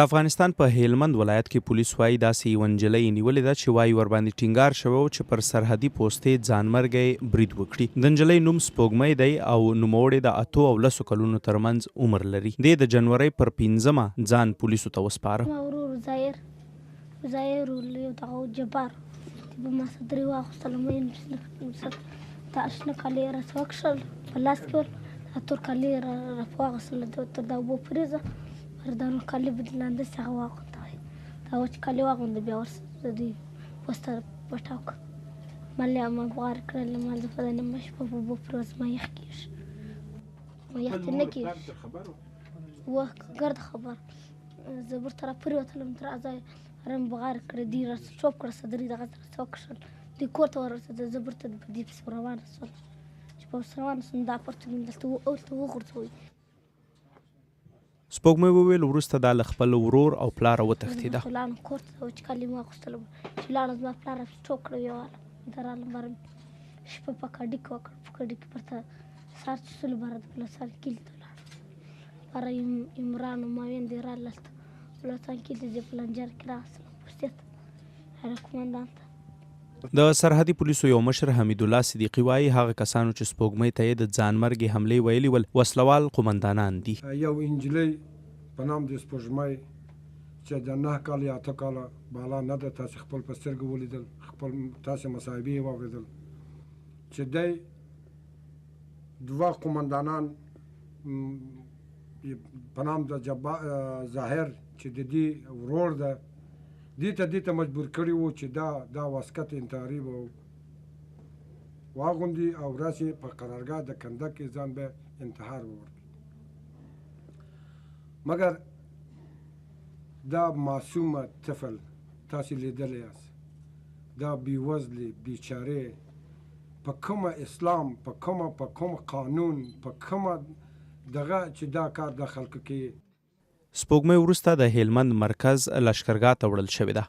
افغانستان په هلمند ولایت کې پولیس وایي داسې یوه نجلۍ نیولې ده چې وایي ورباندې ټینګار شوی و چې پر سرحدي پوستې ځانمرګی برید وکړي. د نجلۍ نوم سپوږمۍ دی او نوموړې د 8 او 10 کلونو ترمنځ عمر لري. دې د جنورۍ پر 5 ځان پولیسو ته وسپاره. ورور زایر دغه جبار به ما صدري واخیستلم د اشنا کالي یې راته وکښل په لاس کې ول تور کالي یې راته واخیستل تر د اوبو پریزه دا نو کالي به دلانده هغه واغونده دا وچ کالي واغونده بیا ورسره دوی وسته پټاو کړه مال یې ما بغار کړل مال زه په دې نیمه شپه په اوبو پریوځم ما یخ کېږي ما یخ ته نه کېږي وه ګرد خبر زه ورته راپرېوتلم تر ځایه رم بغار کړه دوی راته چوپ کړه صدري دغه راته وکښل دوی کور ته ورسېده زه بیرته په دې پسې روانه شوم چې په پسې روانه شوم دا پرتګین دلته وغورځوئ. سپوږمۍ وویل وروسته دا له خپل ورور او پلاره وتښتېده. لاړم کور ته چې کالي مې واخیستل چې لاړم زما پلار راته ټوپ کړه ویې واله د رالم باره شپه په کډي کې وکړه په کډي کې پرته سهار چې سولو باره د بلوچستان کلي ته ولاړم باره عمران و ما میندې راغلل هلته بلوچستان کلي ته زه په لنجر کې راغستلم پوستې ته قومندان ته. د سرحدي پولیسو یو مشر حمیدالله صدیقي وایي هغه کسانو چې سپوږمۍ ته یې د ځانمرګې حملې ویلي ول وسلوال قومندانان دي. یو نجلۍ په نام د سپوږمۍ چې د 9 کاله یا 8 کاله بالا نه ده تاسې خپل په سترګو ولیدل خپل تاسې مصاحبې یې واورېدل چې دی 2 قومندانان په نام د ظاهر چې د دې ورور ده دې ته مجبور کړي وو چې دا واسکت انتحاري به واغوندي او راسې په قرارګاه د کنډک کې ځان به انتحار وورکړي. مګر دا معصومه طفل تاسې لیدلی یاست دا بېوزلې بیچارې په کومه اسلام په کوم قانون په کومه دغه چې دا کار د خلکو کې. سپوږمۍ وروسته د هلمند مرکز لشکرګاه ته وړل شوې ده.